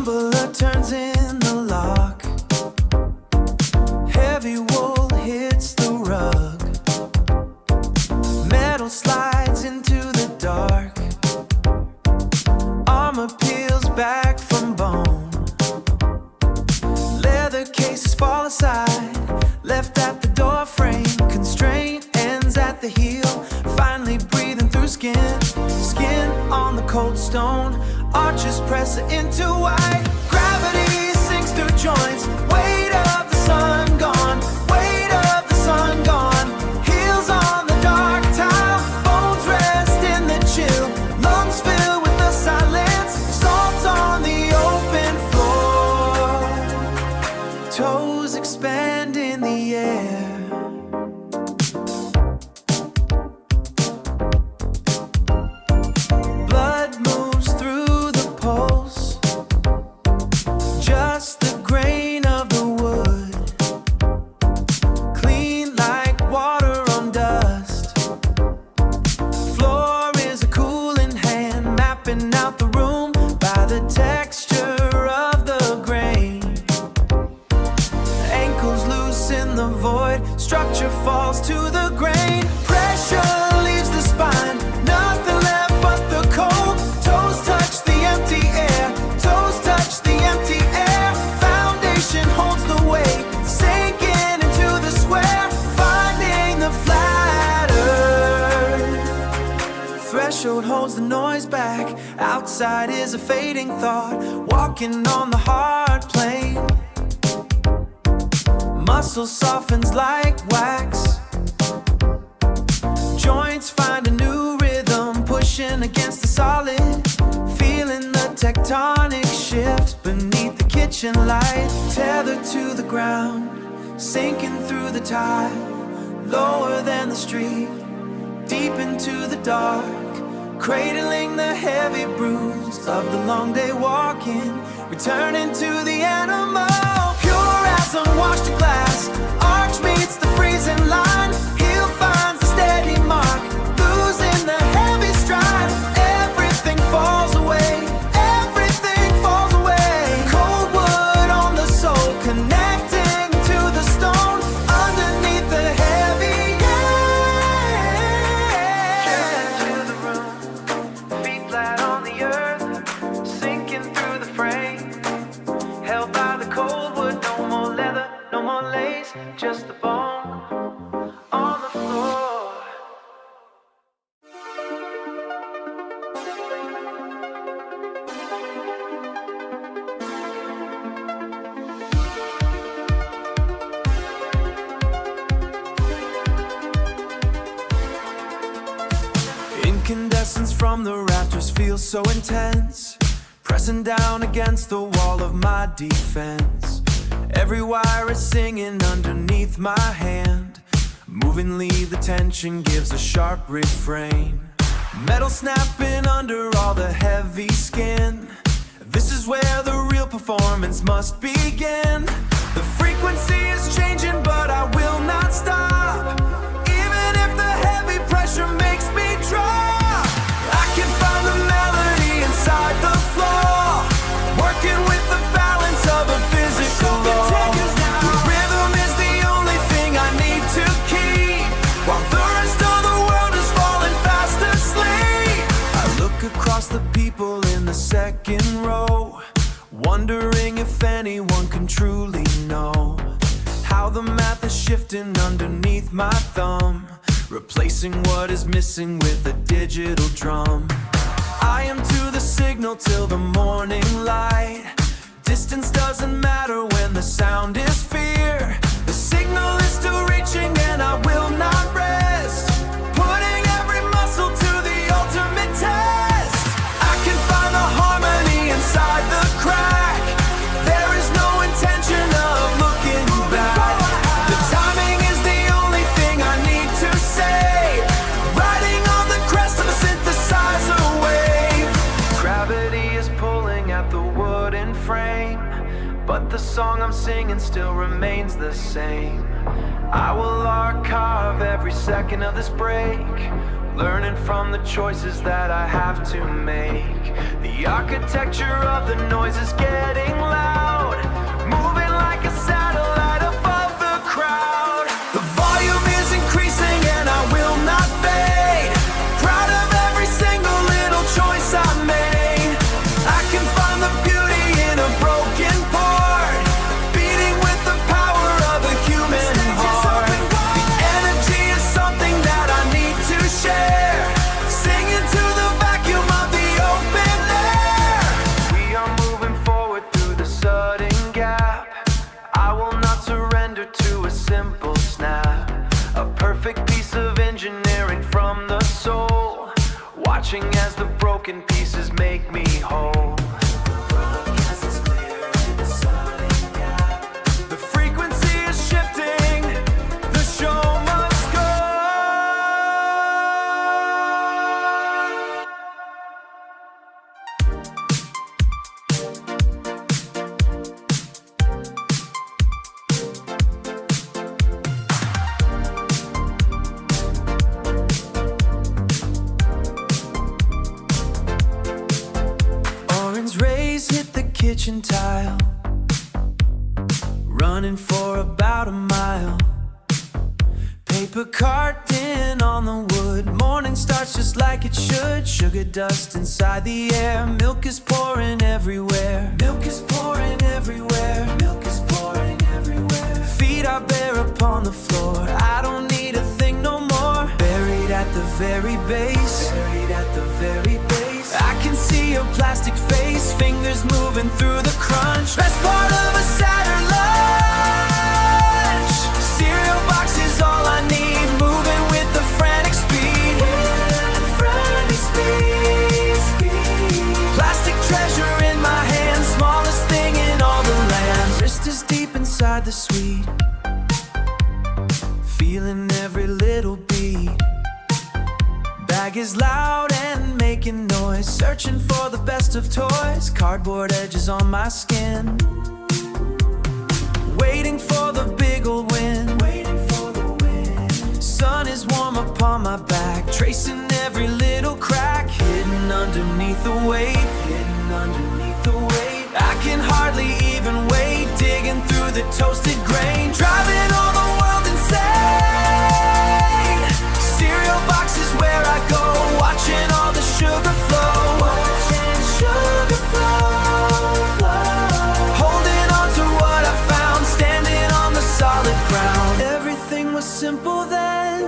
Tumbler turns in the lock. Heavy wool hits the rug. Metal slides into the dark. Armor peels back from bone. Leather cases fall aside, left at the door frame. Constraint ends at the heel, finally breathing through skin. Skin on the cold stone, arches press it into white. Gravity sinks through joints, weight of the sun gone, weight of the sun gone. Heels on the dark tile, bones rest in the chill. Lungs fill with the silence, salt on the open floor. Toes expand in the air. Blood moves through the pulse, just the grain of the wood, clean like water on dust. Floor is a cooling hand, mapping out the room by the texture of the grain. Ankles loose in the void, structure falls to the grain. Pressure leaves the spine, nothing left but the cold. Toes touch the empty air, toes touch the empty air. Foundation holds the weight, sinking into the square, finding the flat earth. Threshold holds the noise back, outside is a fading thought, walking on the hard plane. Muscle softens like wax. Joints find a new rhythm, pushing against the solid. Feeling the tectonic shift beneath the kitchen light. Tethered to the ground, sinking through the tile. Lower than the street, deep into the dark. Cradling the heavy bruise of the long day walking. Returning to the animal. Pure as unwashed glass, arch meets the freezing line. Heel finds a steady mark, losing the heavy stride. Everything falls away, everything falls away. Cold wood on the soul, connecting to the stone underneath the heavy air. Into the room, feet flat on the earth, sinking through the frame. Held by the cold wood, no more leather, no more lace, just the bone on the floor. Incandescence from the rafters feels so intense, pressing down against the wall of my defense. Every wire is singing underneath my hand. Movingly the tension gives a sharp refrain. Metal snapping under all the heavy skin. This is where the real performance must begin. The frequency is changing, but I will not stop. Even if the heavy pressure makes me drop, I can find the melody inside the floor, working with the balance of a physical law. The rhythm is the only thing I need to keep, while the rest of the world is falling fast asleep. I look across the people in the second row, wondering if anyone can truly know how the math is shifting underneath my thumb, replacing what is missing with a digital drum. I am to the signal till the morning light. Distance doesn't matter when the sound is fear. The signal is still reaching and I will not rest, putting every muscle to the ultimate test. I can find the harmony inside the crack. There is no intention of looking back. The timing is the only thing I need to say, riding on the crest of a synthesizer wave. Gravity is pulling at the wooden frame, but the song I'm singing still remains the same. I will archive every second of this break, learning from the choices that I have to make. The architecture of the noise is getting loud, moving like a satellite above the crowd. The volume is increasing and I will not fade. Proud of every single little choice I made. I can find the beauty in a broken part, beating with the power of a human heart. The energy is something that I need to share, singing to the vacuum of the open air. We are moving forward through the sudden gap. I will not surrender to a simple snap. A perfect piece of engineering from the soul, watching as the broken pieces make me whole. The frequency is shifting, the show must go. Orange rays hit the kitchen tile, running for about a mile. Paper carton on the wood, morning starts just like it should. Sugar dust inside the air, milk is pouring everywhere. Milk is pouring everywhere, milk is pouring everywhere. Feet are bare upon the floor, I don't need a thing no more. Buried at the very base, buried at the very base. I can see your plastic face, fingers moving through the crunch. Best part of a Saturn lunch. Cereal box is all I need, moving with the frantic speed. Frantic speed. Plastic treasure in my hand, smallest thing in all the land. Wrist is deep inside the sweet, feeling every little beat. Bag is loud and making noise, searching for the best of toys. Cardboard edges on my skin, waiting for the big old win. Sun is warm upon my back, tracing every little crack, hidden underneath the weight, hidden underneath the weight. I can hardly even wait, digging through the toasted grain, driving all the world insane. Cereal box is where I go, watching all the sugar flow, watching sugar flow. Holding on to what I found, standing on the solid ground. Everything was simple then,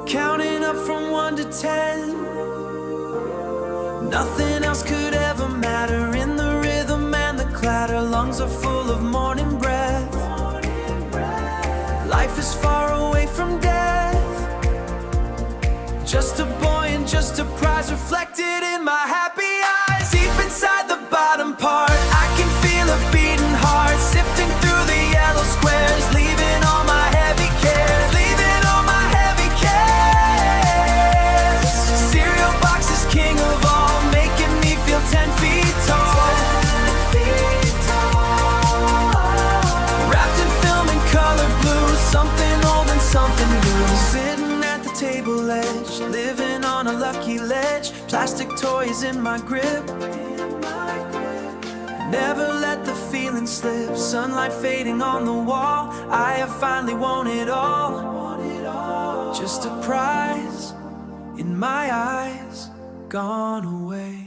counting up from 1 to 10. Nothing else could ever matter, in the rhythm and the clatter. Lungs are full of morning breath, life is far away from death. Just a boy and just a prize, reflected in my happy eyes. Deep inside the bottom part, I can feel a beating heart, sifting through the yellow squares, leaving all my heavy cares, leaving all my heavy cares. Cereal box is king of all, making me feel 10 feet tall. 10 feet tall. Wrapped in film and color blue, something old and something new. Sitting at the table edge, living on a lucky ledge. Plastic toys in my grip, never let the feeling slip. Sunlight fading on the wall, I have finally won it all. Just a prize in my eyes, gone away.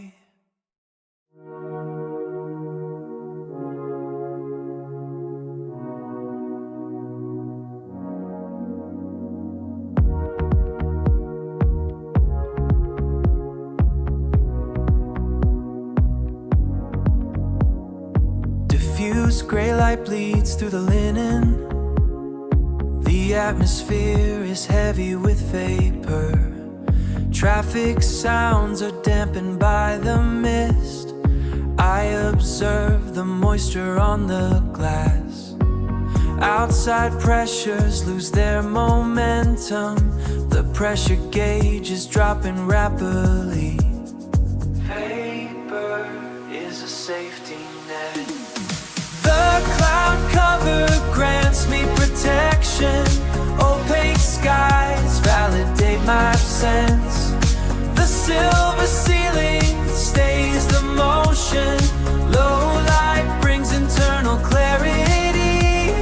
Diffuse gray light bleeds through the linen. The atmosphere is heavy with vapor. Traffic sounds are dampened by the mist. I observe the moisture on the glass. Outside pressures lose their momentum. The pressure gauge is dropping rapidly. Vapor is a safety net. The cloud cover grants me protection. Opaque skies validate my absence. The silver ceiling stays the motion. Low light brings internal clarity.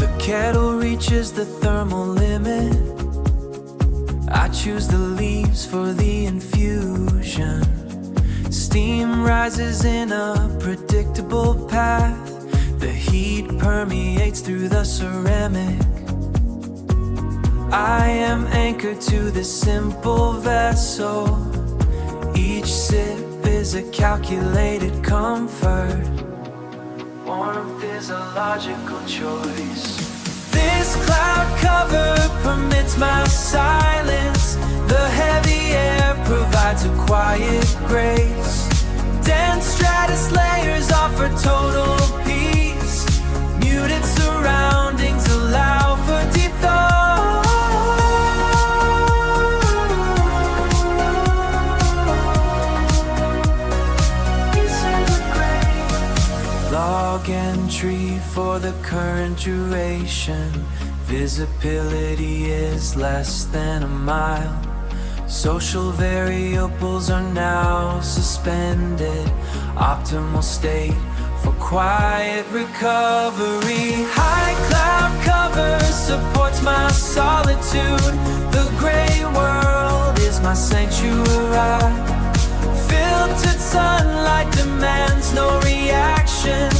The kettle reaches the thermal limit. I choose the leaves for the infusion. Steam rises in a predictable path. The heat permeates through the ceramic. I am anchored to this simple vessel. Each sip is a calculated comfort. Warmth is a logical choice. This cloud cover permits my silence. The heavy air provides a quiet grace. Dense stratus layers offer total peace. Muted surroundings allow for deep thought. Log entry for the current duration. Visibility is less than a mile. Social variables are now suspended. Optimal state for quiet recovery. High cloud cover supports my solitude. The gray world is my sanctuary. Filtered sunlight demands no reaction.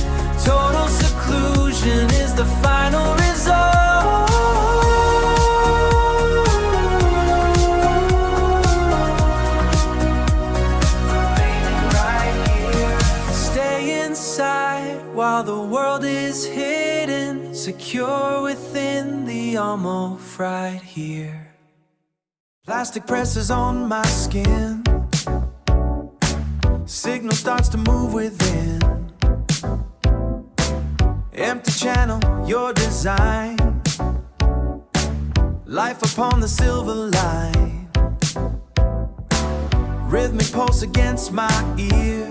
Total seclusion is the final result. While the world is hidden, secure within the almost right here. Plastic presses on my skin. Signal starts to move within. Empty channel, your design. Life upon the silver line. Rhythmic pulse against my ear.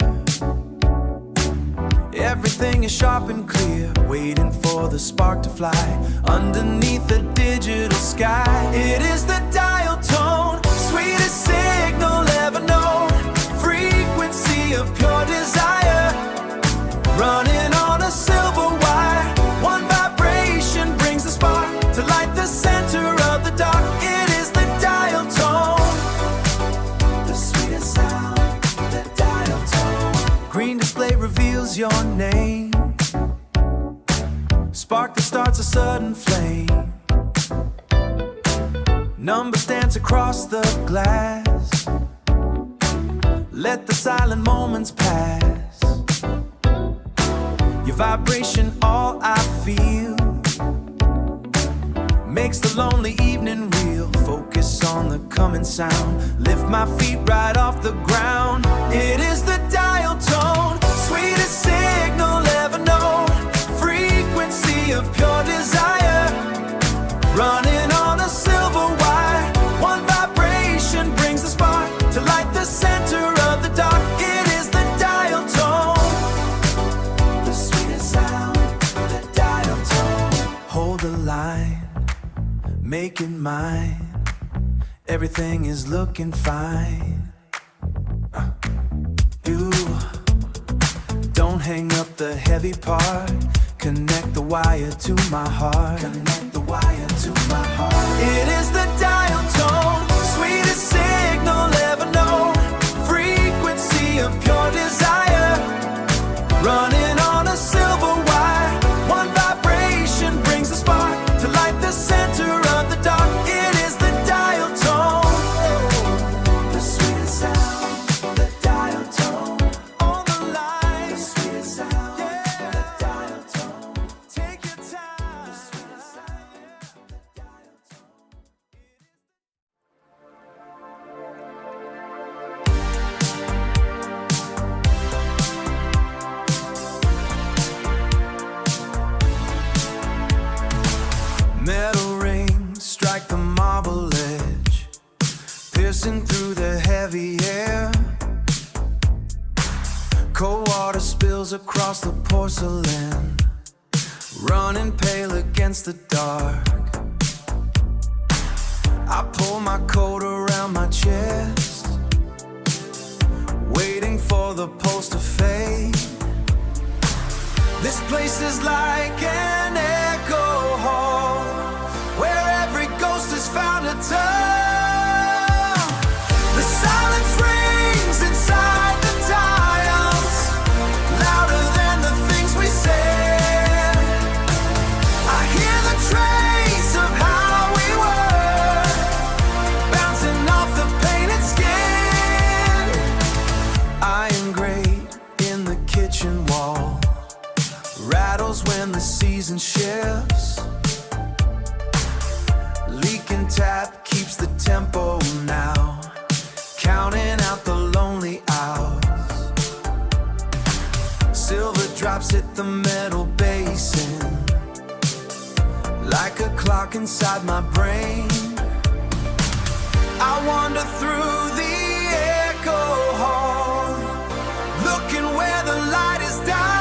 Everything is sharp and clear, waiting for the spark to fly. Underneath the digital sky, it is the dial tone, sweetest signal ever known. Frequency of pure desire, running on a silver wire. One vibration brings the spark to light the center of the dark. It is the dial tone, the sweetest sound, the dial tone. Green display reveals your name. Spark that starts a sudden flame. Numbers dance across the glass. Let the silent moments pass. Your vibration, all I feel, makes the lonely evening real. Focus on the coming sound. Lift my feet right off the ground. It is the dial tone, sweetest signal ever known. Frequency of pure desire, running on a silver wire. One vibration brings the spark to light the center of the dark. It is the dial tone, the sweetest sound, the dial tone. Hold the line, make it mine. Everything is looking fine. You don't hang up the heavy part. Connect the wire to my heart. Connect the wire to my heart. It is the dial tone, sweetest signal ever known. Frequency of pure desire, running on a silver wire. One vibration brings the spark to light the center of the dark. It is the dial tone, the sweetest sound, the dial tone. On the line, the sweetest sound, yeah. The dial tone. Take your time, the sweetest sound, yeah. The dial tone. Metal rings strike the marble edge, piercing through the heavy air. Cold water spills across the porcelain, running pale against the dark. I pull my coat around my chest, waiting for the pulse to fade. This place is like an echo hall, where every ghost has found a tongue. The silence rings inside the tiles, louder than the things we said. I hear the trace of how we were, bouncing off the painted skin. Iron grate in the kitchen wall rattles when the season shifts. Leaking tap keeps the tempo now, counting out the lonely hours. Silver drops hit the metal basin, like a clock inside my brain. I wander through the echo hall, looking where the light is dying.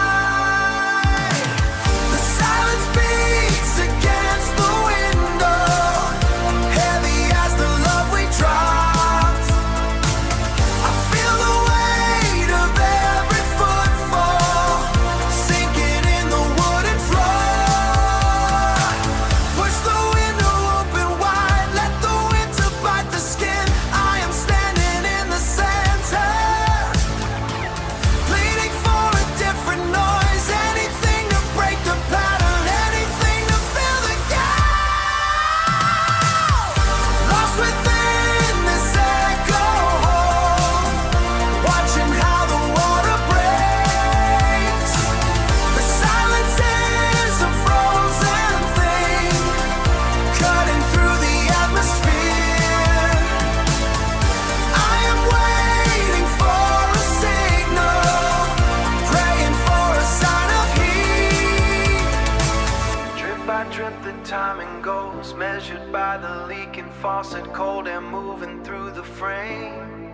Timing goes measured by the leaking faucet, cold and moving through the frame,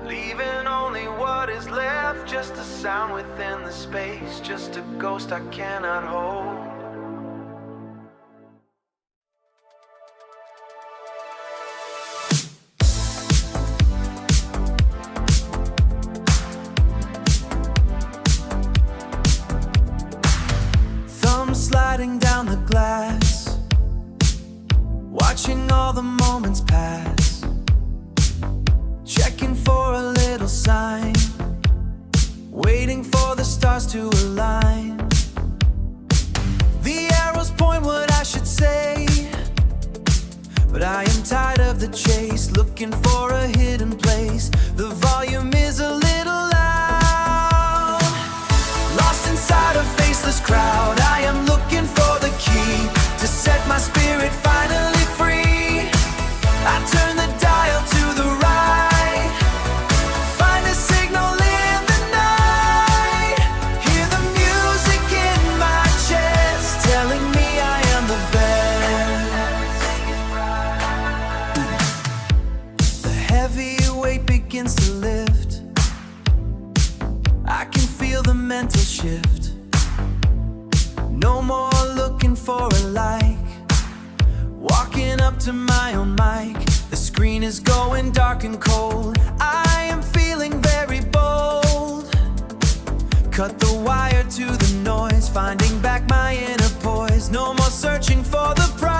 leaving only what is left, just a sound within the space, just a ghost I cannot hold. Sliding down the glass, watching all the moments pass, checking for a little sign, waiting for the stars to align. The arrows point what I should say, but I am tired of the chase, looking for a hidden place. The volume is a little loud, lost inside a faceless crowd. I am looking for the key to set my spirit finally free. I turn the dial to the right, find a signal in the night, hear the music in my chest telling me I am the best. The heavy weight begins to lift, I can feel the mental shift. No more looking for a like, walking up to my own mic. The screen is going dark and cold, I am feeling very bold. Cut the wire to the noise, finding back my inner poise. No more searching for the prize,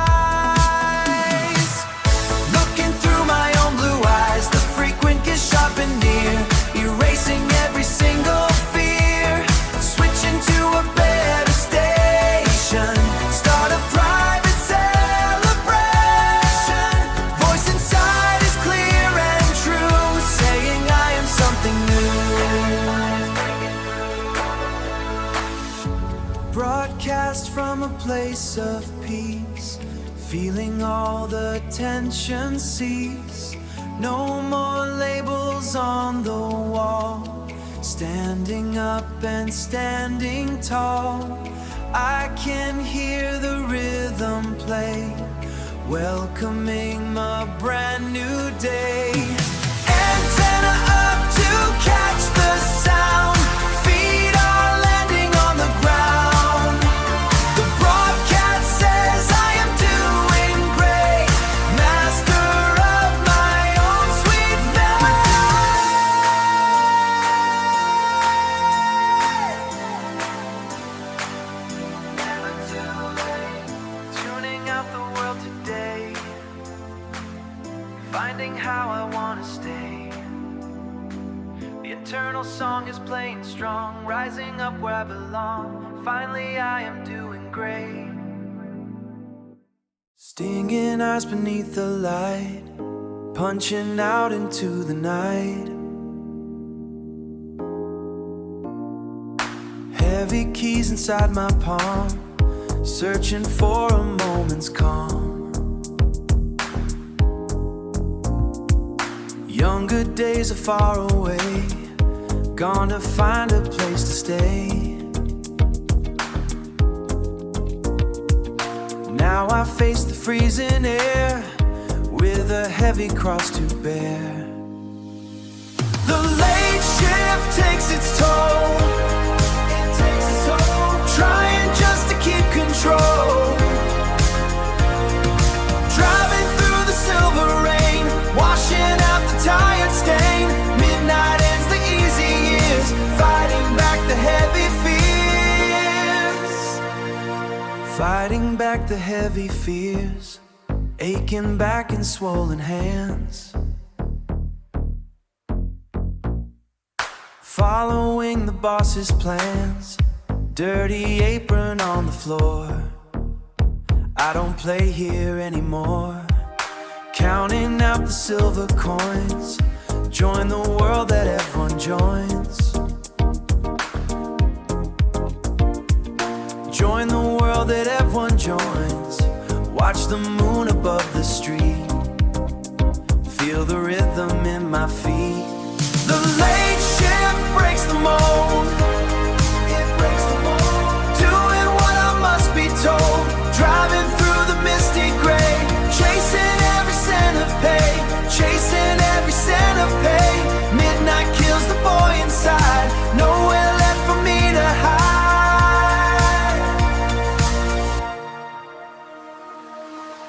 looking through my own blue eyes. The frequent is sharp and near, erasing every single fear, switching to a better station, start a private celebration. Voice inside is clear and true, saying I am something new. Broadcast from a place of peace, feeling all the tension cease. No more labels on the wall, standing up and standing tall. I can hear the rhythm play, welcoming a brand new day. Antenna up to catch the sound, final song is playing strong, rising up where I belong. Finally I am doing great. Stinging eyes beneath the light, punching out into the night. Heavy keys inside my palm, searching for a moment's calm. Younger days are far away, gone to find a place to stay. Now I face the freezing air with a heavy cross to bear. The late shift takes its toll, trying just to keep control. Driving through the silver rain, washing out the tired stain. Midnight ends the easy years, fighting back the heavy fears. Fighting back the heavy fears, aching back and swollen hands. Following the boss's plans, dirty apron on the floor. I don't play here anymore, counting out the silver coins. Join the world that everyone joins. Join the world that everyone joins. Watch the moon above the street, feel the rhythm in my feet. The late shift breaks the mold, must be told. Driving through the misty gray, chasing every cent of pay, chasing every cent of pay. Midnight kills the boy inside, nowhere left for me to hide.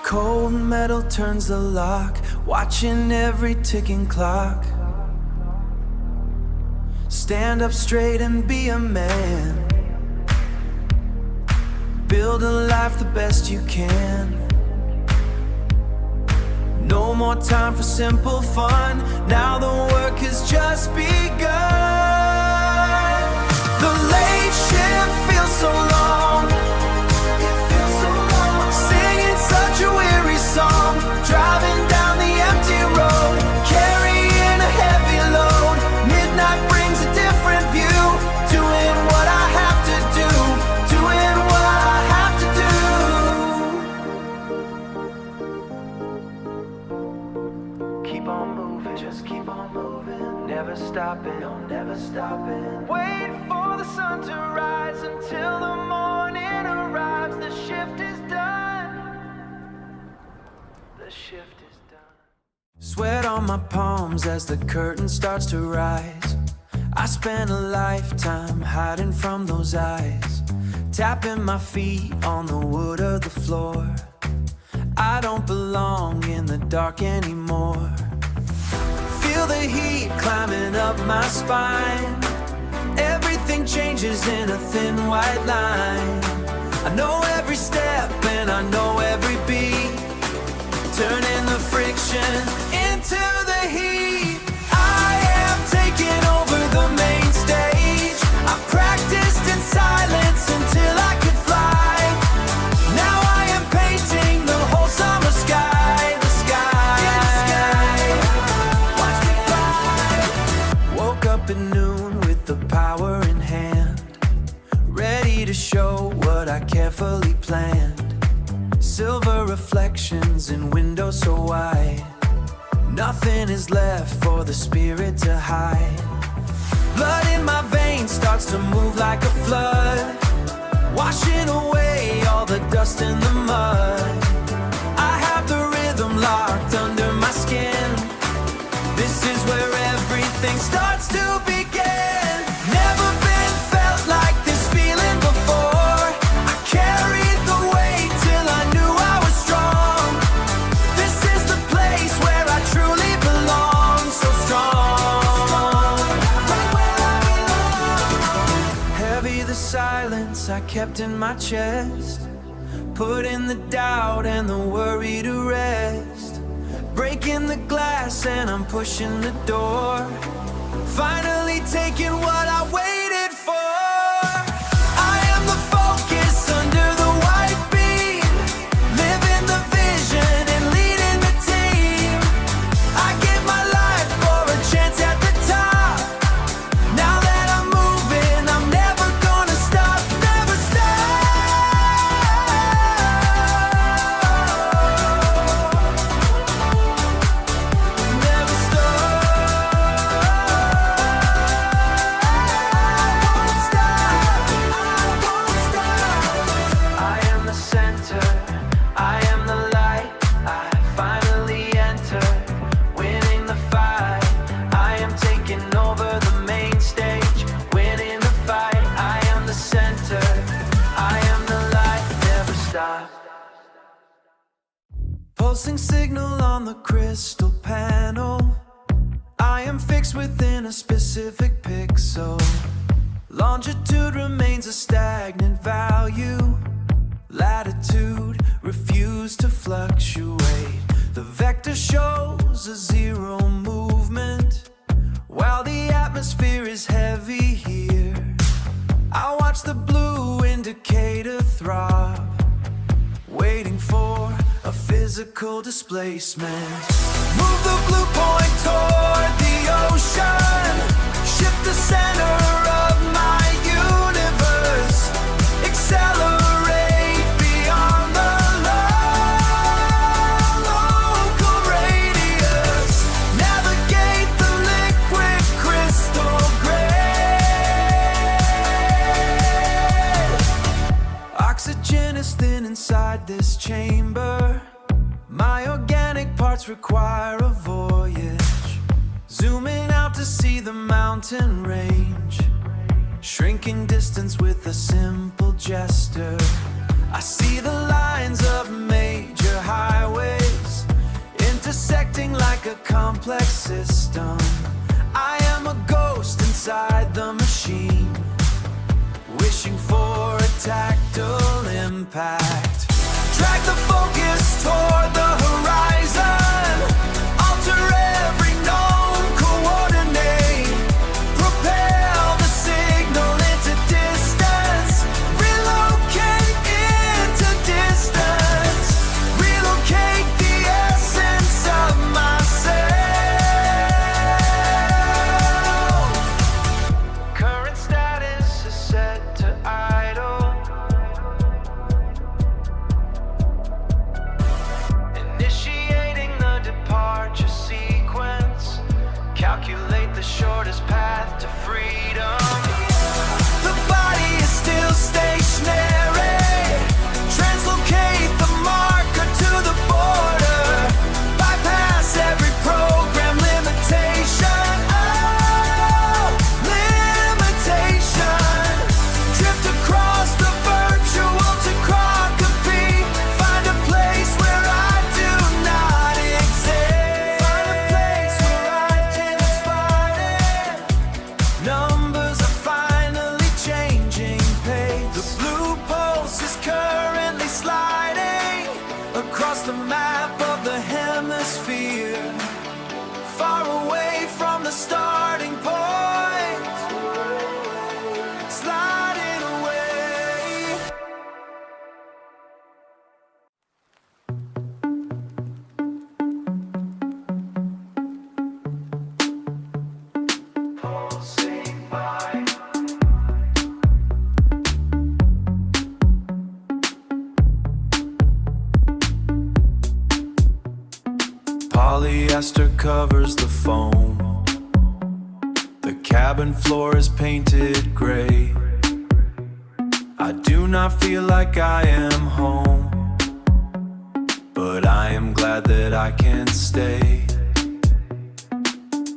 Cold metal turns the lock, watching every ticking clock. Stand up straight and be a man, build a life the best you can. No more time for simple fun, now the work has just begun. The late shift feels so long, singing such a weary song. Driving down the empty road, carrying a heavy load. Midnight brings a different view, doing what I have to do, doing what I have to do. Keep on moving, just keep on moving. Never stopping, no, never stopping. Wait for the sun to rise until the morning arrives. The shift is done. The shift is done. Sweat on my palms as the curtain starts to rise. I spent a lifetime hiding from those eyes, tapping my feet on the wood of the floor. I don't belong in the dark anymore. Feel the heat climbing up my spine. Everything changes in a thin white line. I know every step and I know every beat, turning the friction into the heat. I am taking over the main stage. I practiced in silence until I could fly. Now I am painting the whole summer sky, the sky. Watch me fly. Woke up at noon with the power in hand, ready to show what I carefully planned. Silver reflections in windows so wide, nothing is left for the spirit to hide. Blood in my veins starts to move like a flood, washing away all the dust and the mud. I have the rhythm locked under my skin. This is where everything starts to begin. Never been felt like this feeling before. I carried the weight till I knew I was strong. This is the place where I truly belong, so strong. Heavy the silence I kept in my chest, putting the doubt and the worry to rest. Breaking the glass and I'm pushing the door. finally taking what I waited for. I am the focus under the white beam, living the vision and leading the team. I give my life for a chance at the top. Now that I'm moving, I'm never gonna stop, never stop. Never stop. I am the center, I am the light. I finally enter, winning the fight. I am taking over the main stage, winning the fight. I am the center, I am the light, never stop. Pulsing signal on the crystal panel. I am fixed within a specific pixel. Longitude remains a stagnant value. Latitude refused to fluctuate. The vector shows a zero movement, while the atmosphere is heavy here. I watch the blue indicator throb, waiting for a physical displacement. Move the blue point toward the ocean, shift the center of my universe, accelerate beyond the local radius, navigate the liquid crystal gray. Oxygen is thin inside this chamber. My organic parts require a voyage, zooming out to see the mountain range, shrinking distance with a simple gesture. I see the lines of major highways, intersecting like a complex system. I am a ghost inside the machine, wishing for a tactile impact. Drag the focus toward the horizon, alter every known coordinate, propel the signal into distance, relocate into distance, relocate the essence of myself. Current status is set to idle, initiating the departure sequence, calculate the shortest path to freedom. The body is still stationary, translocate the marker to the border, bypass every program limitation. Oh, limitation. Drift across the virtual to crocopy, find a place where I do not exist. Find a place where I didn't find it. Numbers are finally changing pace. The blue pulse is currently sliding across the map of the hemisphere, far away from the starting point, sliding away. Pulsing by. Polyester covers the foam. The cabin floor is painted gray. I do not feel like I am home, but I am glad that I can stay.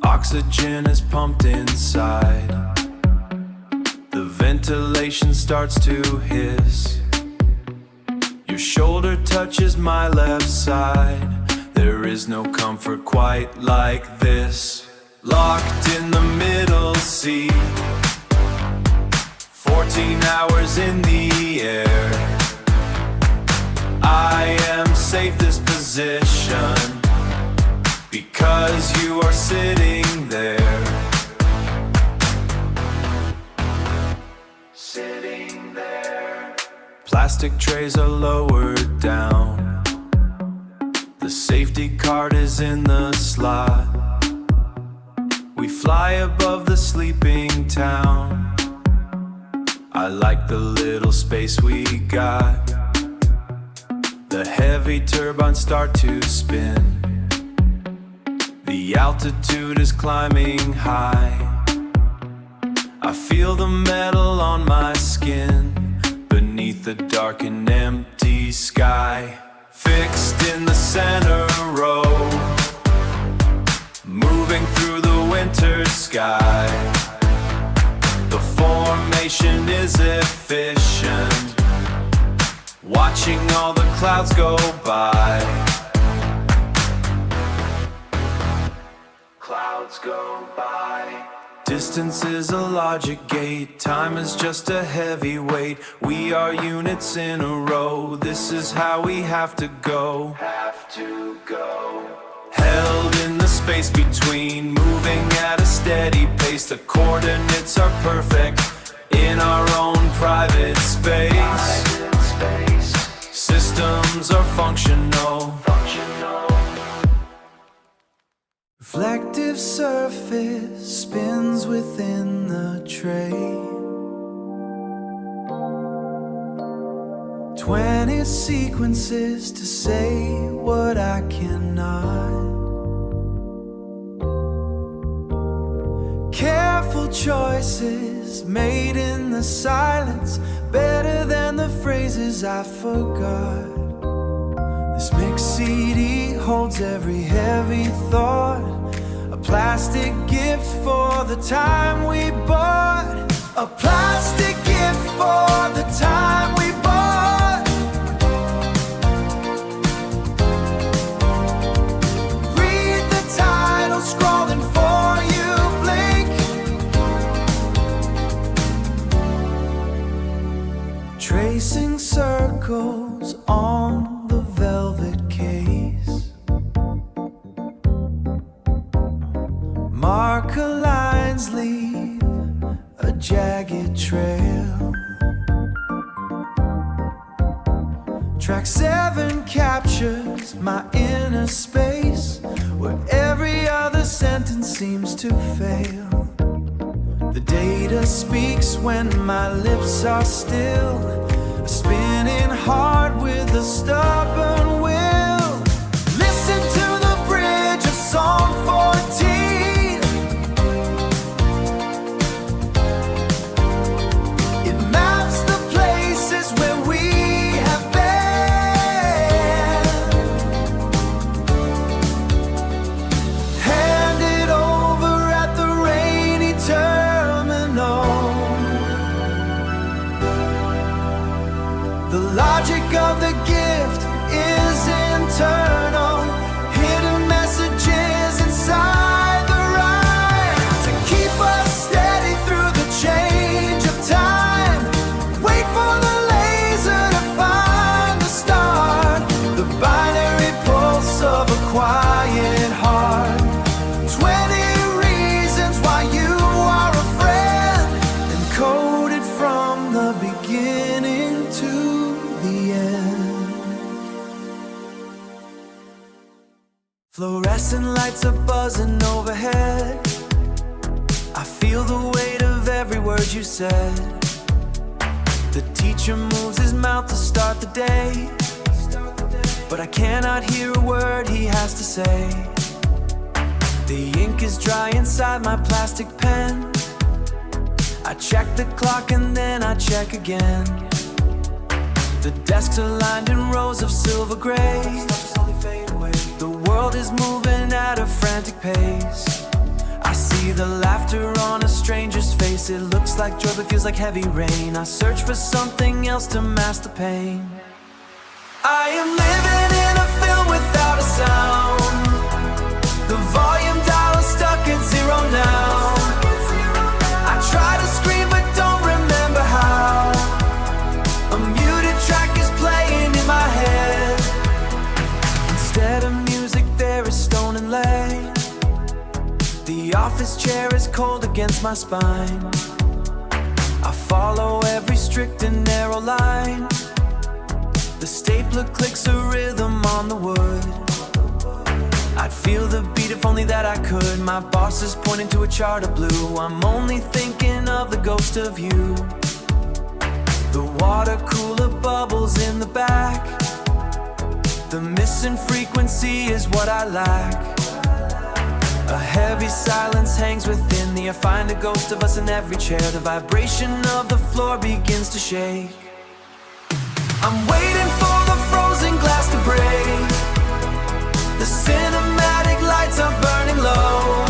Oxygen is pumped inside. The ventilation starts to hiss. Your shoulder touches my left side. There is no comfort quite like this. Locked in the middle seat, 14 hours in the air. I am safe this position because you are sitting there. plastic trays are lowered down. The safety card is in the slot. We fly above the sleeping town. I like the little space we got. The heavy turbines start to spin. The altitude is climbing high. I feel the metal on my skin beneath the dark and empty sky. Fixed in the center row, moving through the winter sky. The formation is efficient, watching all the clouds go by. Clouds go by. Distance is a logic gate, time is just a heavy weight. We are units in a row, this is how we have to go. Held in the space between, moving at a steady pace. The coordinates are perfect in our own private space. Systems are functional. Reflective surface spins within the tray. 20 sequences to say what I cannot. Careful choices made in the silence, better than the phrases I forgot. This mixed CD holds every heavy thought, a plastic gift for the time we bought. A plastic gift for the time we bought. Read the title scrolling for you, blink. Tracing circles on the velvet case. Marker lines leave a jagged trail. Track 7 captures my inner space, where every other sentence seems to fail. The data speaks when my lips are still, spinning hard with a stubborn will. Listen to the bridge of Song 14. It maps the places where we have been. Hand it over at the rainy terminal. The logic of the gift is internal, hidden messages inside the rhyme, to keep us steady through the change of time. Wait for the laser to find the start, the binary pulse of a quiet heart. 20 reasons why you are a friend, encoded from the beginning to the end. Fluorescent lights are buzzing overhead. I feel the weight of every word you said. The teacher moves his mouth to start the day, but I cannot hear a word he has to say. The ink is dry inside my plastic pen. I check the clock and then I check again. The desks are lined in rows of silver gray. The world is moving at a frantic pace. I see the laughter on a stranger's face. It looks like joy but feels like heavy rain. I search for something else to mask the pain. I am living in a film without a sound. The volume dial is stuck at 0 now. I try to scream but don't remember how. A muted track is playing in my head. Instead of music there is stone and lead. The office chair is cold against my spine. I follow every strict and narrow line. The stapler clicks a rhythm on the wood. I'd feel the beat if only that I could. My boss is pointing to a chart of blue. I'm only thinking of the ghost of you. The water cooler bubbles in the back. The missing frequency is what I lack. A heavy silence hangs within me. I find a ghost of us in every chair. The vibration of the floor begins to shake. I'm waiting for the frozen glass to break. The cinematic lights are burning low,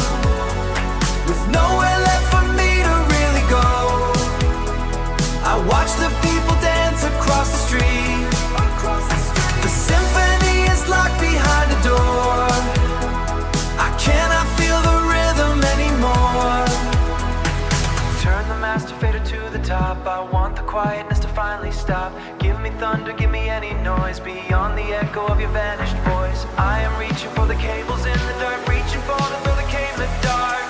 with nowhere left for me to really go. I watch the people dance across the street. The symphony is locked behind a door. I cannot feel the rhythm anymore. Turn the master fader to the top. I want the quietness to finally stop. Give me thunder, give me any noise beyond the echo of your vanished voice. I am reaching for the cables in the dirt, reaching for the thrill that came in the dark.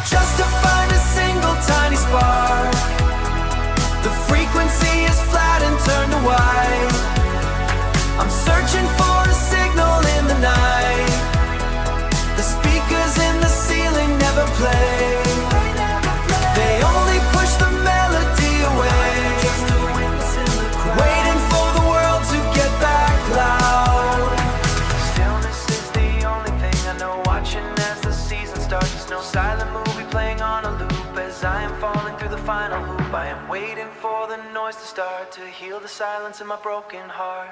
Just to find a single tiny spark. The frequency is flat and turned to white. I'm searching for a signal in the night. The speakers in the ceiling never play. They only push the melody away. Waiting for the world to get back loud. Stillness is the only thing I know. Watching as the season starts. There's no silent movie playing on a loop. As I am falling through the final hoop, I am waiting for the noise to start, to heal the silence in my broken heart.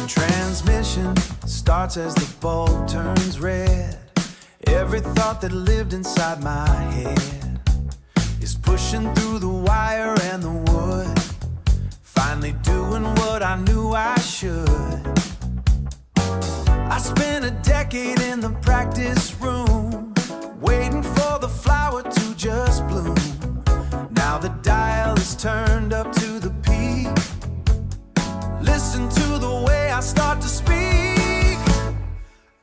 Transmission starts as the bulb turns red. Every thought that lived inside my head is pushing through the wire and the wood. Finally doing what I knew I should. I spent a decade in the practice room, waiting for the flower to just bloom. Now the dial is turned up to the peak. Listen to the way I start to speak.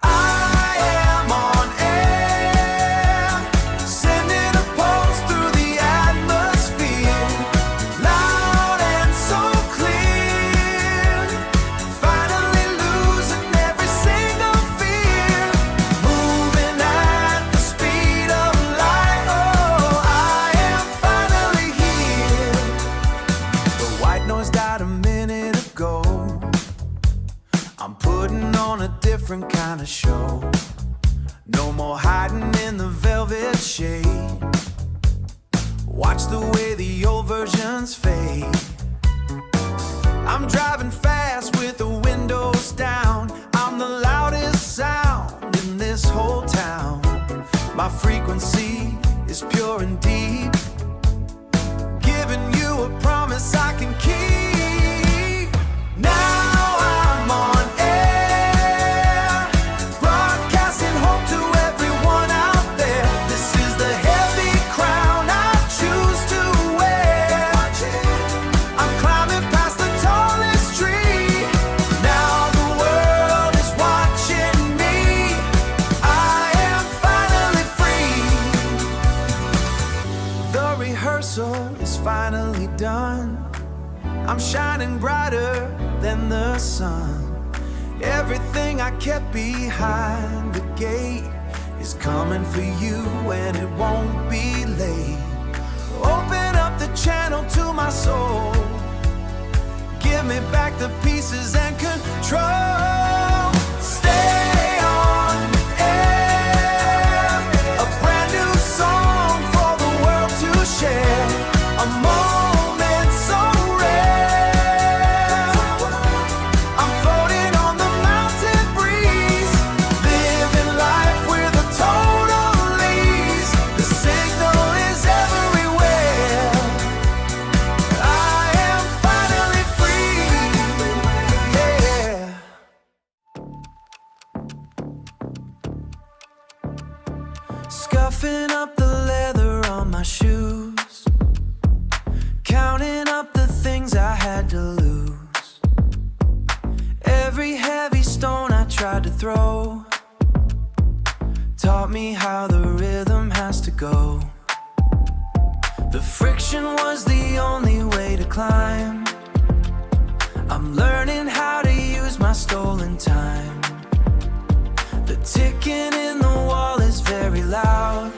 I am on air, sending a pulse through the atmosphere, loud and so clear. Finally losing every single fear, moving at the speed of light. Oh, I am finally here. The white noise died a minute ago. I'm putting on a different kind of show. No more hiding in the velvet shade. Watch the way the old versions fade. I'm driving fast with the windows down. I'm the loudest sound in this whole town. My frequency is pure and deep, giving you a promise I can keep. Now I'm on air, broadcasting hope to everyone out there. This is the heavy crown I choose to wear. I'm climbing past the tallest tree. Now the world is watching me. I am finally free. The rehearsal is finally done. I'm shining brighter than the sun. Everything I kept behind the gate is coming for you, and it won't be late. Open up the channel to my soul. Give me back the pieces and control. Stay on air, a brand new song for the world to share. A moment so rare. I'm floating on the mountain breeze, living life with a total ease. The signal is everywhere. I am finally free. Yeah. Scuffing up the leather on my shoes, throw taught me how the rhythm has to go. The friction was the only way to climb. I'm learning how to use my stolen time. The ticking in the wall is very loud.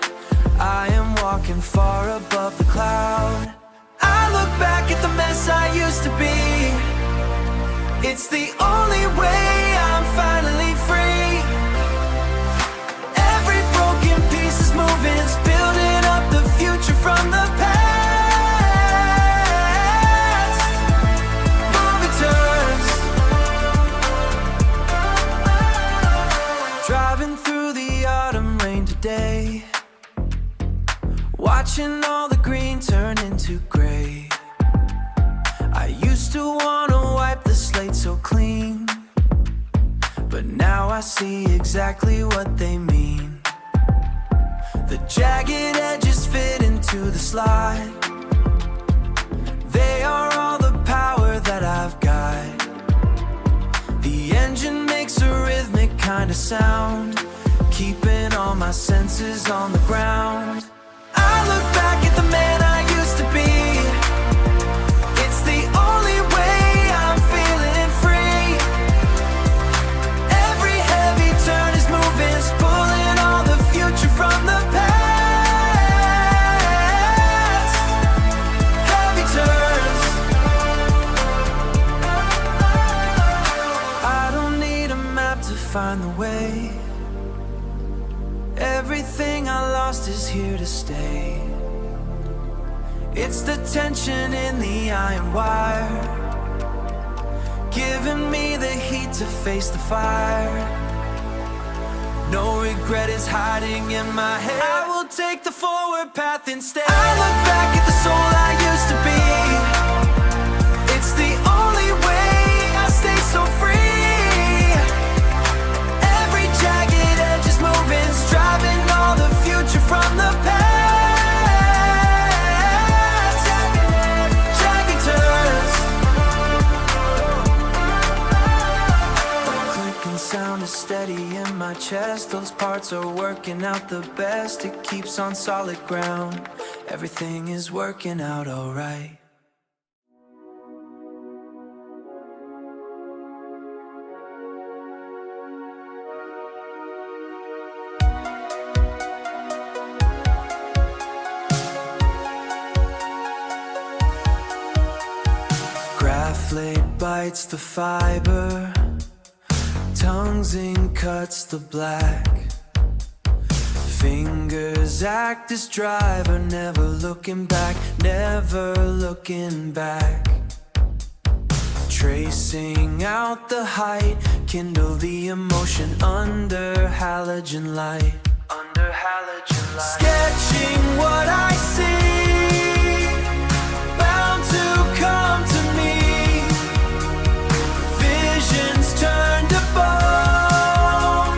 I am walking far above the cloud. I look back at the mess I used to be. It's the only way I'm finally free. Every broken piece is moving, it's building up the future from the past. Moving turns, driving through the autumn rain today, watching all the green turn into gray. I used to wanna wipe the slate so clean, but now I see exactly what they mean. The jagged edges fit into the slide. They are all the power that I've got. The engine makes a rhythmic kind of sound, keeping all my senses on the ground. I look back at the man I used to be. It's the only way I'm feeling free. Every heavy turn is moving, it's pulling all the future from the past. Heavy turns. I don't need a map to find the way. Everything I lost is here to stay. It's the tension in the iron wire, giving me the heat to face the fire. No regret is hiding in my head. I will take the forward path instead. I look back at the soul I used to be. It's the only way I stay so free. Every jagged edge is moving, driving all the future from the past. Jagged turns. The clicking sound is steady in my chest. Those parts are working out the best. It keeps on solid ground. Everything is working out alright. Blade bites the fiber, tongue's ink cuts the black. Fingers act as driver, never looking back, never looking back. Tracing out the height, kindle the emotion under halogen light. Under halogen light. Sketching what I see, bound to come to me. Visions turn to bone,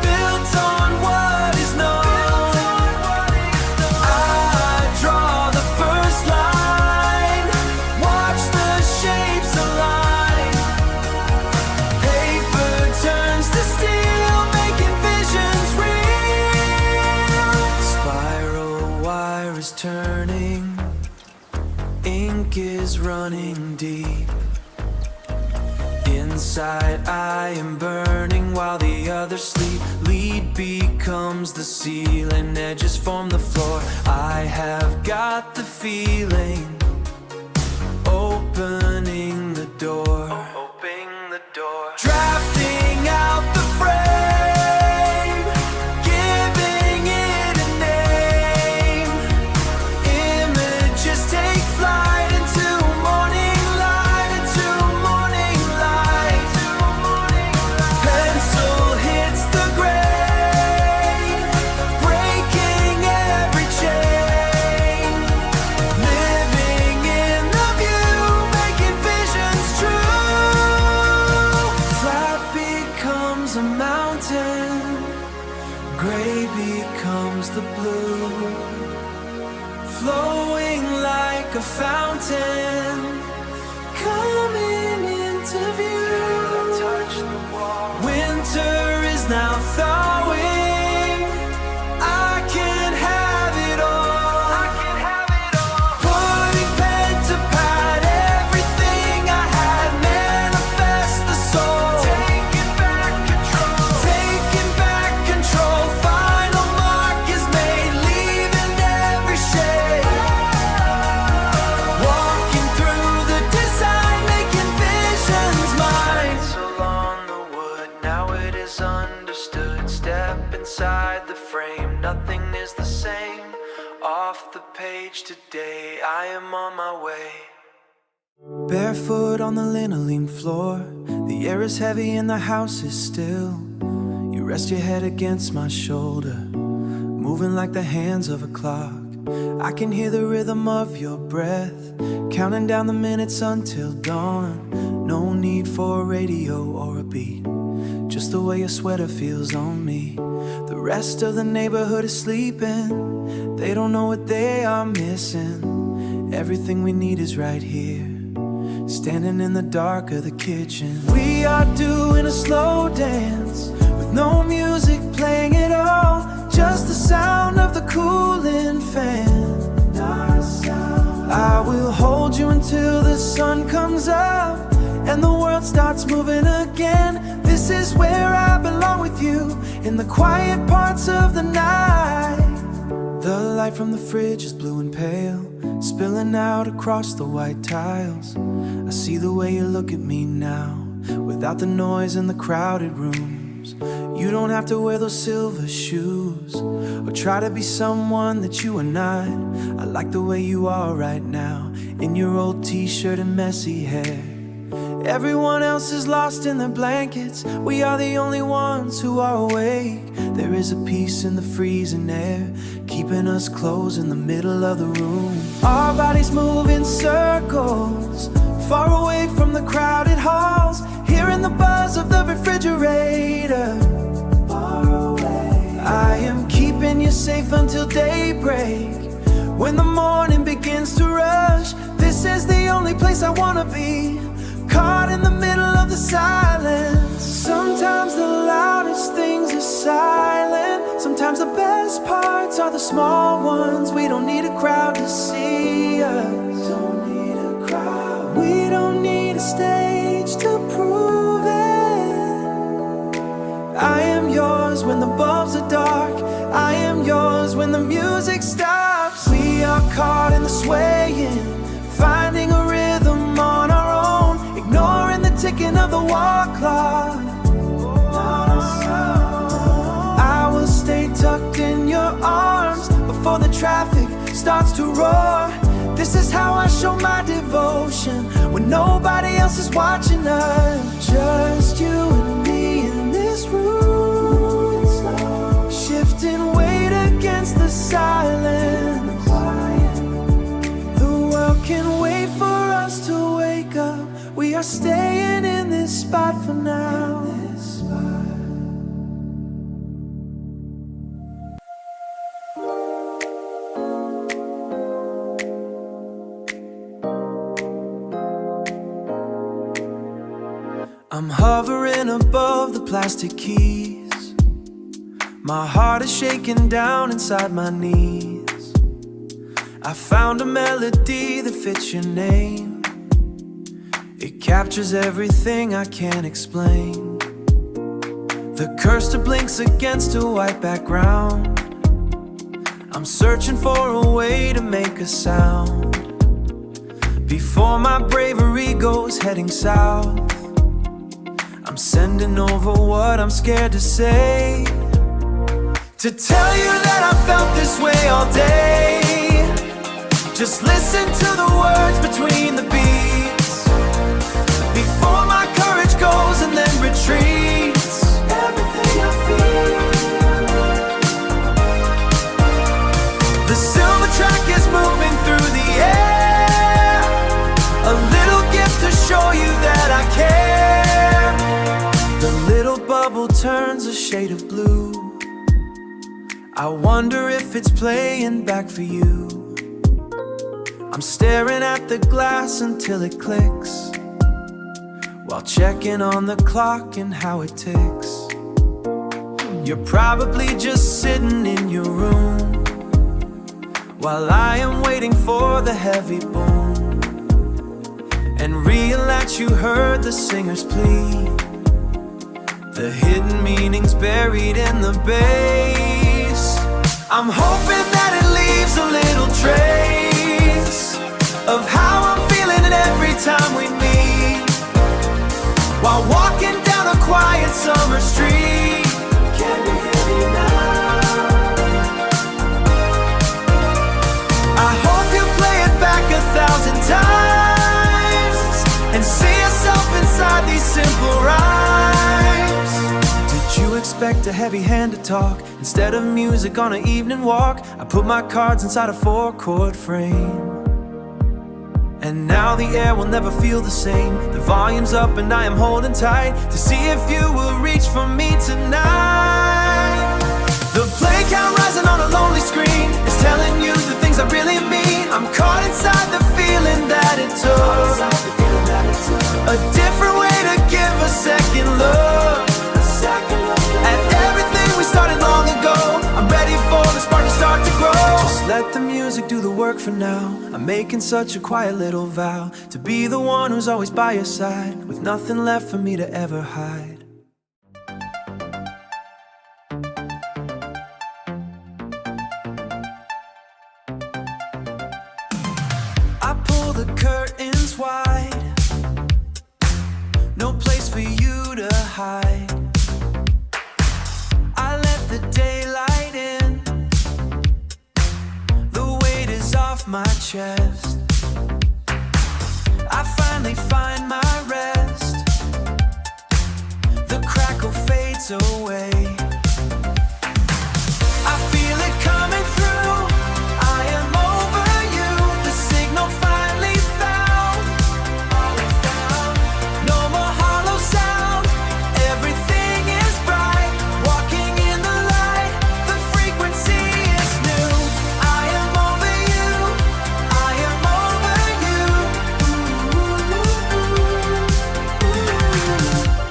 built on what is known. I draw the first line, watch the shapes align. Paper turns to steel, making visions real. Spiral wire is turning, ink is running deep. Inside I am burning while the others sleep. Lead becomes the ceiling, edges form the floor. I have got the feeling, opening the door. Opening the door. Drafting out the frame, giving it a name. Images take flight into morning light, into morning light. Pencil hits the gray, breaking every chain. Living in the view, making visions true. Flat becomes a mountain, gray becomes the blue. Flowing like a fountain, coming into view. Winter now thawing. I can't have it all. Putting pen to pad, everything I had, manifest the soul. Taking back control. Final mark is made, leaving every shade. Walking through the design, making visions mine. So long the wood, now it is understood. Step inside the frame, nothing is the same. Off the page today, I am on my way. Barefoot on the linoleum floor, the air is heavy and the house is still. You rest your head against my shoulder, moving like the hands of a clock. I can hear the rhythm of your breath, counting down the minutes until dawn. No need for a radio or a beat, just the way your sweater feels on me. The rest of the neighborhood is sleeping, they don't know what they are missing. Everything we need is right here, standing in the dark of the kitchen. We are doing a slow dance, with no music playing at all, just the sound of the cooling fan. I will hold you until the sun comes up and the world starts moving again. This is where I belong with you, in the quiet parts of the night. The light from the fridge is blue and pale, spilling out across the white tiles. I see the way you look at me now, without the noise in the crowded rooms. You don't have to wear those silver shoes, or try to be someone that you are not. I like the way you are right now, in your old t-shirt and messy hair. Everyone else is lost in their blankets, we are the only ones who are awake. There is a peace in the freezing air, keeping us close in the middle of the room. Our bodies move in circles, far away from the crowded halls, hearing the buzz of the refrigerator. I am keeping you safe until daybreak, when the morning begins to rush. This is the only place I wanna be, caught in the middle of the silence. Sometimes the loudest things are silent, sometimes the best parts are the small ones. We don't need a crowd to see us, we don't need a stage to prove it. I am yours when the bulbs are dark, I am yours when the music stops. We are caught in the swaying, finding a rhythm on our own, ignoring the ticking of the wall clock. I will stay tucked in your arms before the traffic starts to roar. This is how I show my devotion, when nobody else is watching us. Just you and me in this room, shifting weight against the silence. The world can wait for us to wake up, we are staying in this spot for now. I'm hovering above the plastic keys, my heart is shaking down inside my knees. I found a melody that fits your name, it captures everything I can't explain. The cursor blinks against a white background, I'm searching for a way to make a sound, before my bravery goes heading south. I'm sending over what I'm scared to say, to tell you that I felt this way all day. Just listen to the words between the beats, before my courage goes and then retreats. Everything I feel, the silver track is moving through the air, a little gift to show you that I care. The little bubble turns a shade of blue, I wonder if it's playing back for you. I'm staring at the glass until it clicks, while checking on the clock and how it ticks. You're probably just sitting in your room while I am waiting for the heavy boom, and realize you heard the singer's plea, the hidden meanings buried in the bass. I'm hoping that it leaves a little trace of how I'm feeling every time we meet, while walking down a quiet summer street. Can you hear me now? I hope you play it back 1,000 times and see yourself inside these simple rhymes. Did you expect a heavy hand to talk instead of music on an evening walk? I put my cards inside a 4-chord frame, and now the air will never feel the same. The volume's up and I am holding tight to see if you will reach for me tonight. The play count rising on a lonely screen is telling you the things I really mean. I'm caught inside the feeling that it took a different way to give a second look at everything we started long ago. I'm ready for the spark to start to grow. Just let the music do the work for now. I'm making such a quiet little vow to be the one who's always by your side, with nothing left for me to ever hide. I pull the curtains wide, no place for you to hide. I let the daylight in, the weight is off my chest. I finally find my rest, the crackle fades away. I feel it coming through, I am over you. The signal finally found, no more hollow sound. Everything is bright, walking in the light. The frequency is new. I am over you, I am over you.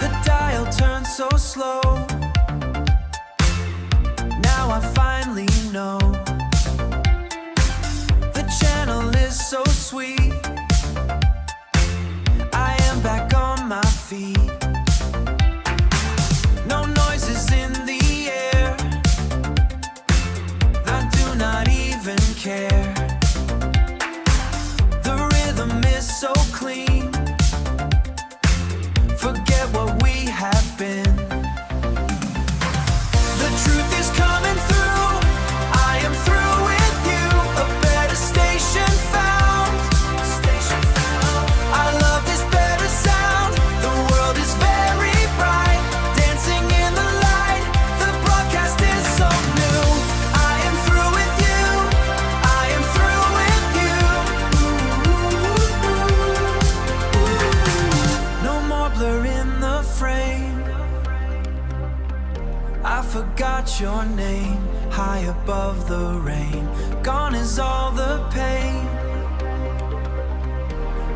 The dial turns so slow, now I finally know. The channel is so sweet, I am back on my feet. No noises in the air, I do not even care. The rhythm is so clean, forget what we have been. The truth is coming through, I am through with you. A better station found, I love this better sound. The world is very bright, dancing in the light. The broadcast is so new. I am through with you, I am through with you. No more blur in the frame, I forgot your name. High above the rain, gone is all the pain.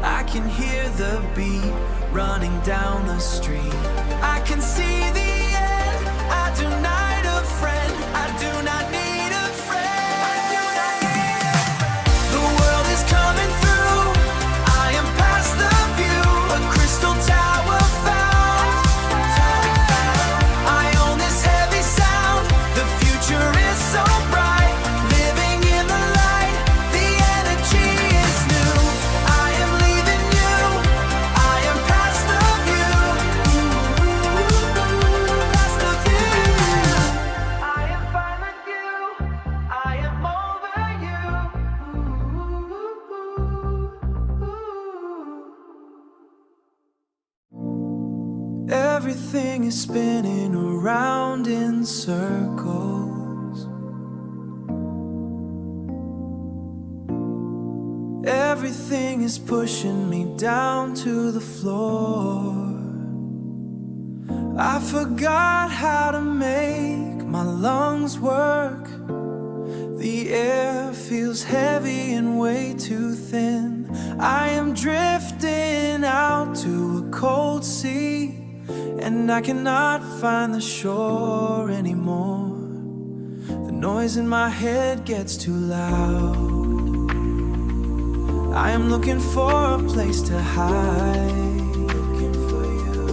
I can hear the beat running down the street. I can see the end, I do not need a friend. I do not need a friend. The world is coming through, I am past the view. A crystal tower found, I own this heavy sound. The future is so bright, living in the light. The energy is new. I am leaving you, I am past the view. Past the view. I am fine with you, I am over you. Everything is spinning around in circles. Everything is pushing me down to the floor. I forgot how to make my lungs work. The air feels heavy and way too thin. I am drifting out to a cold sea, and I cannot find the shore anymore. The noise in my head gets too loud. I am looking for a place to hide, looking for you.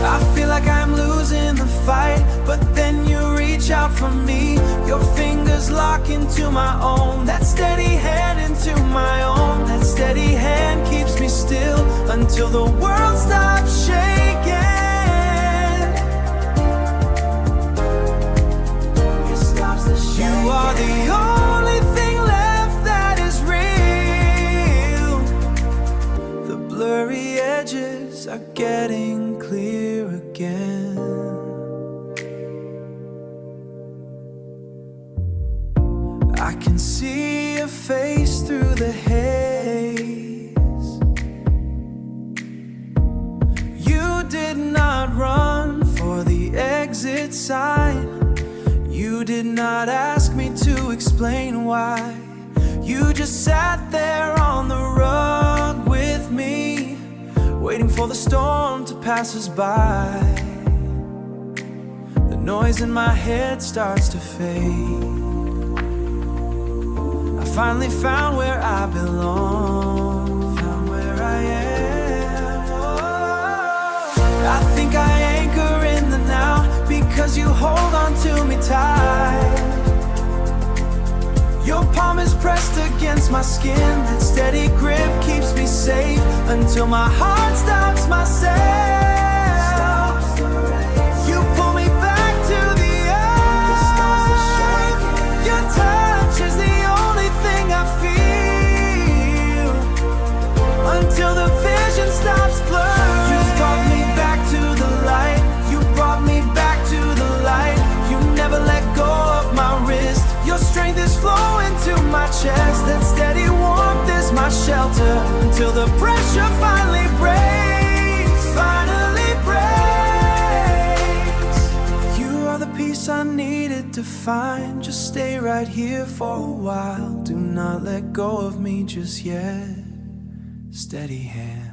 I feel like I'm losing the fight, but then you reach out for me. Your fingers lock into my own, that steady hand into my own. That steady hand keeps me still until the world stops shaking. It stops the shaking. You are the only thing left that is real. The blurry edges are getting clear again. I can see your face through the haze. You did not run for the exit sign. You did not ask me to explain why. You just sat there on the rug with me, waiting for the storm to pass us by. The noise in my head starts to fade. Finally found where I belong, found where I am. Oh, I think I anchor in the now, because you hold on to me tight. Your palm is pressed against my skin. That steady grip keeps me safe until my heart stops myself. You pull me back to the earth. Your touch is the I feel until the vision stops blurring. You brought me back to the light. You brought me back to the light. You never let go of my wrist. Your strength is flowing to my chest. That steady warmth is my shelter until the pressure finally breaks. Finally breaks. You are the peace I needed to find. Just stay right here for a while. Do not let go of me just yet. Steady hand.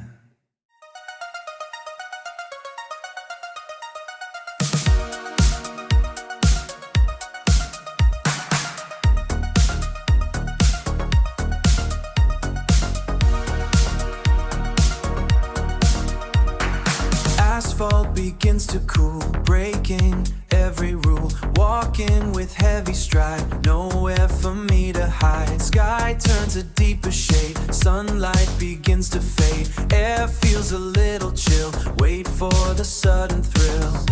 Asphalt begins to cool, breaking every rule, walking with heavy stride, nowhere for me to hide. Sky turns a deeper shade, sunlight begins to fade, air feels a little chill, wait for the sudden thrill.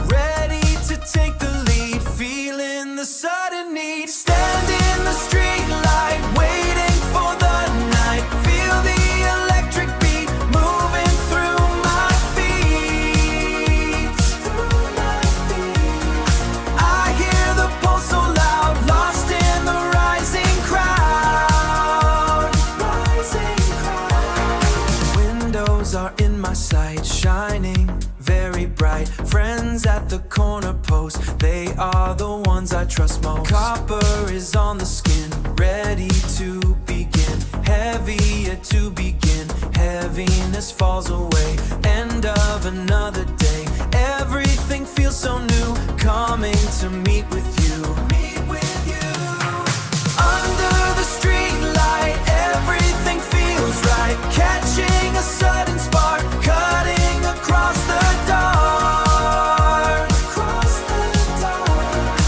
Ready to take the lead, feeling the sudden need. Stand in the street light, waiting for the night, feel the electric beat moving through my feet. I hear the pulse so loud, lost in the rising crowd. Windows are in my sight, shining very bright. Friends at the corner post, they are the ones I trust most. Copper is on the skin, ready to begin. Heavier to begin, heaviness falls away. End of another day, everything feels so new. Coming to meet with you, meet with you. Under the street light, everything feels right. Catching a sudden spark, cutting across the dark. Across the dark.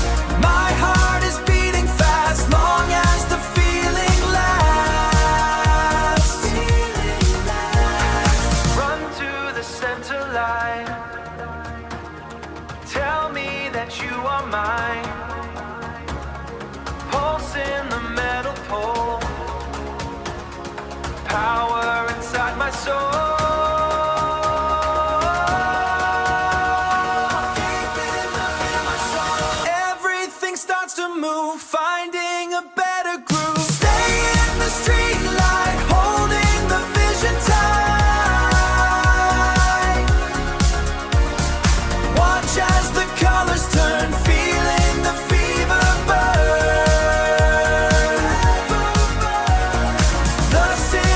My heart is beating fast, long as the feeling lasts. Run to the center line. Tell me that you are mine. Pulse in the metal pole. Power inside my soul. Everything starts to move, finding a better groove. Stay in the street light, holding the vision tight. Watch as the colors turn, feeling the fever burn. The city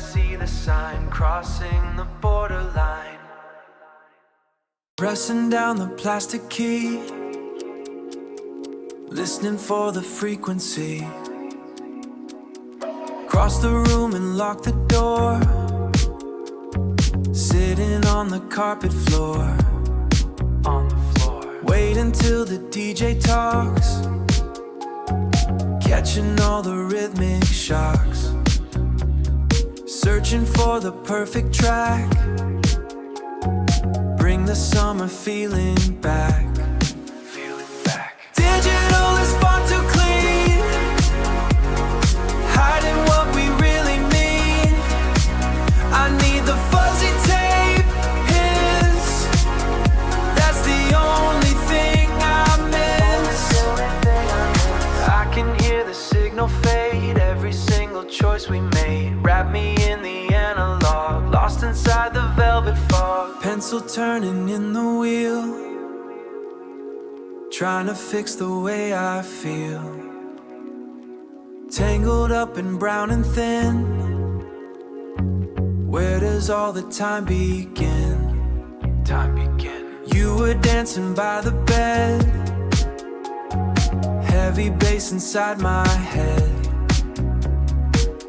see the sign crossing the borderline. Pressing down the plastic key, listening for the frequency. Cross the room and lock the door, sitting on the carpet floor. Wait until the DJ talks, catching all the rhythmic shocks. Searching for the perfect track, bring the summer feeling back. Digital is far too clean, hiding what we really mean. I need the fuzzy tape hiss, that's the only thing I miss. I can hear the signal fade, every single choice we made. Wrap me in the analog, lost inside the velvet fog. Pencil turning in the wheel, trying to fix the way I feel. Tangled up in brown and thin, where does all the time begin? You were dancing by the bed, heavy bass inside my head.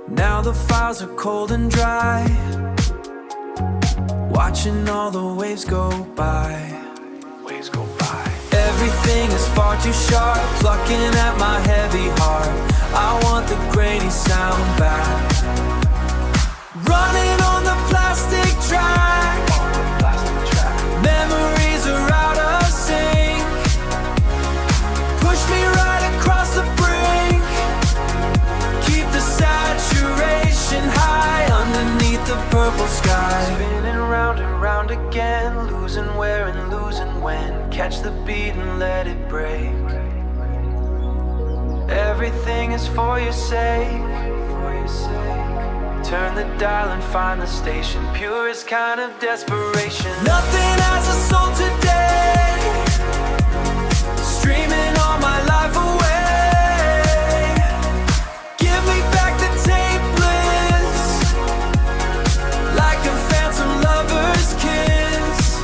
Now the files are cold and dry, watching all the waves go by. Everything is far too sharp, plucking at my heavy heart. I want the grainy sound back. Running on the plastic track, memories are out of sync. Push me right across the brink, keep the saturation high underneath the purple sky. Spinning round and round again, losing where and losing when. Catch the beat and let it break. Everything is for your sake. Turn the dial and find the station, purest kind of desperation. Nothing has a soul today, streaming all my life away. Give me back the tape bliss, like a phantom lover's kiss.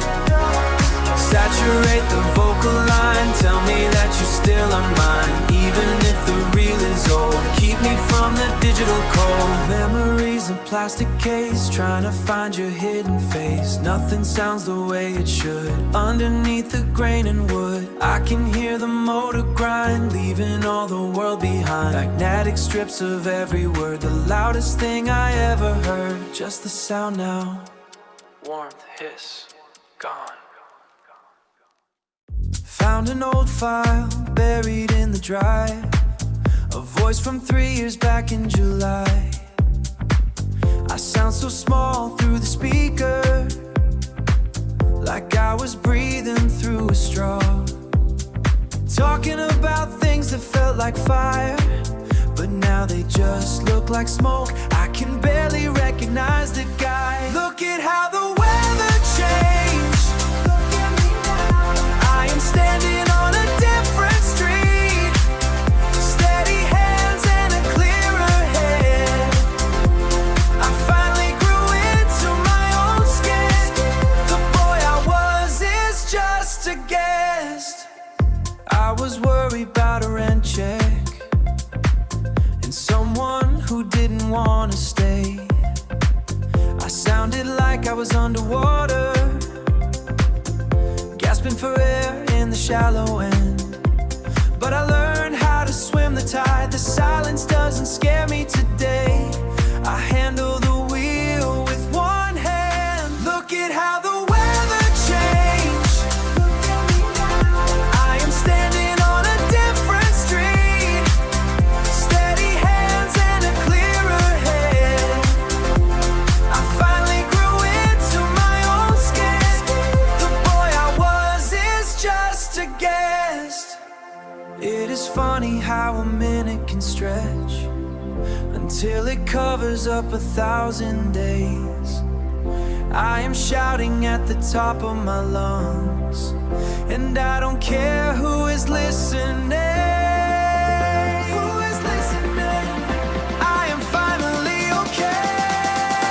Saturate the vocal line, tell me that you still are mine. Even if the reel is old, keep me from the digital cold. Memories in plastic case, trying to find your hidden face. Nothing sounds the way it should, underneath the grain and wood. I can hear the motor grind, leaving all the world behind. Magnetic strips of every word, the loudest thing I ever heard. Just the sound now, warmth, hiss, gone. Found an old file, buried in the drive, a voice from 3 years back in July. I sound so small through the speaker, like I was breathing through a straw. Talking about things that felt like fire, but now they just look like smoke. I can barely recognize the guy. Look at how the weather changed. I am standing on a different street, steady hands and a clearer head. I finally grew into my own skin. The boy I was is just a guest. I was worried about a rent check and someone who didn't want to stay. I sounded like I was underwater, gasping for air in the shallow end. But I learned how to swim the tide. The silence doesn't scare me today. I handle the wheel with one hand. Look at how the weather changed. I am standing on a different street, steady hands and a clearer head. I finally grew into my own skin. The boy I was is just a guest. It is funny how a minute can stretch until it covers up 1,000 days. I am shouting at the top of my lungs, and I don't care who is listening. Who is listening? I am finally okay.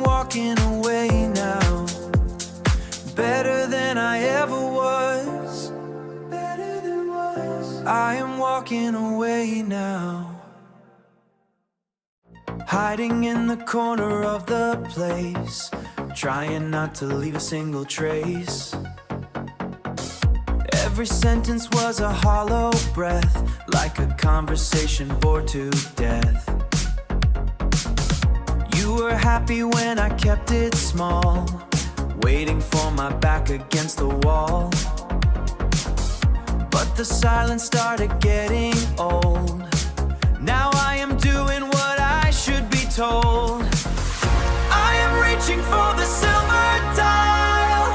walking away now, better than I ever was. I am walking away now, hiding in the corner of the place, trying not to leave a single trace. Every sentence was a hollow breath, like a conversation bored to death. You were happy when I kept it small, waiting for my back against the wall. But the silence started getting old. Now I am doing what I should be told. I am reaching for the silver dial,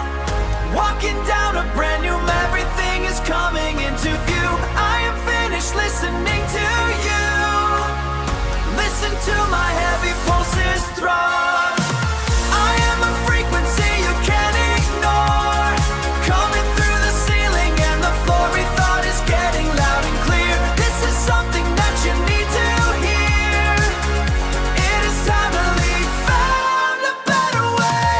walking down a brand new, everything is coming into view. I am finished listening to you. Listen to my heavy pulses throb. I am a frequency you can't ignore, coming through the ceiling and the floor. We thought is getting loud and clear. This is something that you need to hear. It is time to leave, found a better way.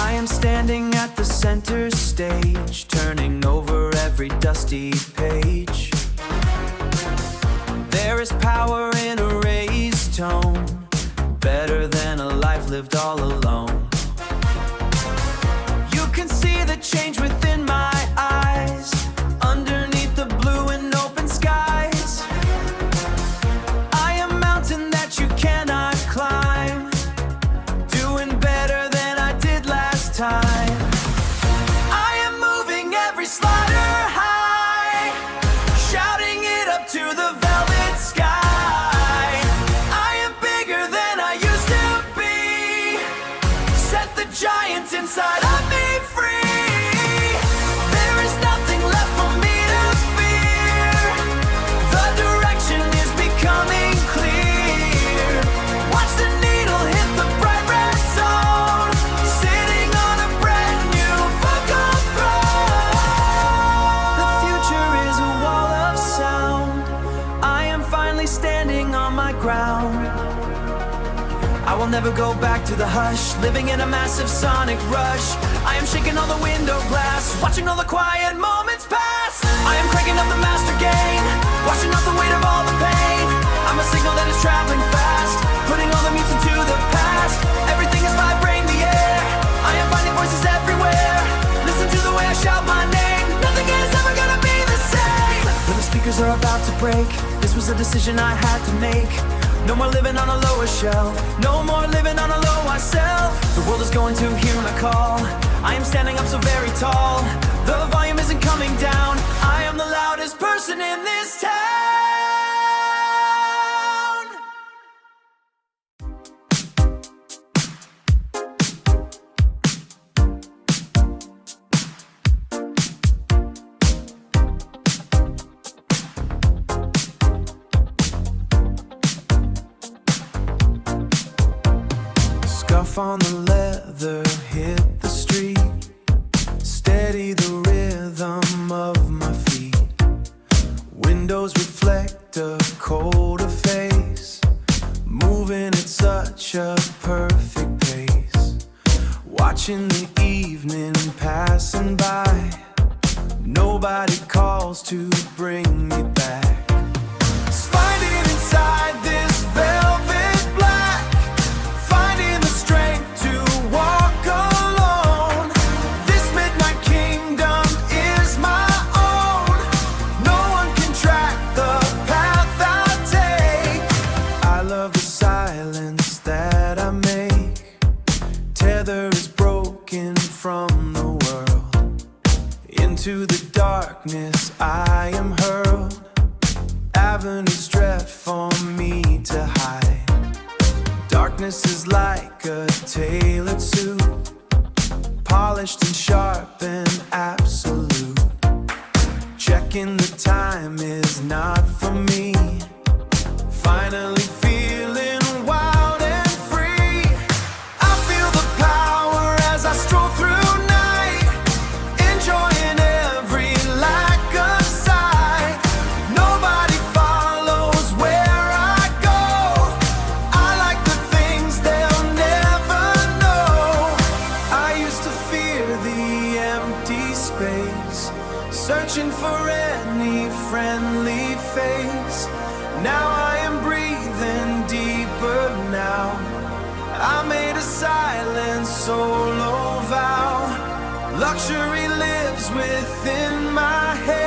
I am standing at the center stage, turning over every dusty page. There is power in a raised tone, better than a life lived all alone. You can see the change within my eyes, underneath the blue and open skies. I am a mountain that you cannot climb, doing better than I did last time. I am moving every slider high, shouting it up to the velvet sky. I am bigger than I used to be, set the giant inside of me free. There is nothing left for me to fear, the direction is becoming clear. Watch the needle hit the bright red zone, sitting on a brand new vocal throne. The future is a wall of sound, I am finally standing on my ground. I will never go back to the hush, living in a massive sonic rush. I am shaking all the window glass, watching all the quiet moments pass. I am cranking up the master gain, washing off the weight of all the pain. I'm a signal that is traveling fast, putting all the mutes into the past. Everything is vibrating the air, I am finding voices everywhere. Listen to the way I shout my name, nothing is ever gonna be the same. When the speakers are about to break, this was a decision I had to make. No more living on a lower shelf, no more living on a low myself. The world is going to hear my call, I am standing up so very tall. The volume isn't coming down, I am the loudest person in this town. Scuff on the leather, hit the street, steady the rhythm of my feet. Windows reflect a colder face, moving at such a perfect pace. Watching the evening passing by, nobody calls to bring me back. Fighting inside this velvet black, finding the strength to walk alone. This midnight kingdom is my own, no one can track the path I take. I love the silence that I make, tether is broken from the world. Into the darkness I am hurled, avenues stretched for me to hide. Darkness is like a tailored suit, polished and sharp and absolute. Checking the time is not for me, finally feeling wild and free. I feel the power as I stroll through night, enjoying every lack of sight. Nobody follows where I go, I like the things they'll never know. for any friendly face. Now I am breathing deeper now. I made a silent solo vow. Luxury lives within my head.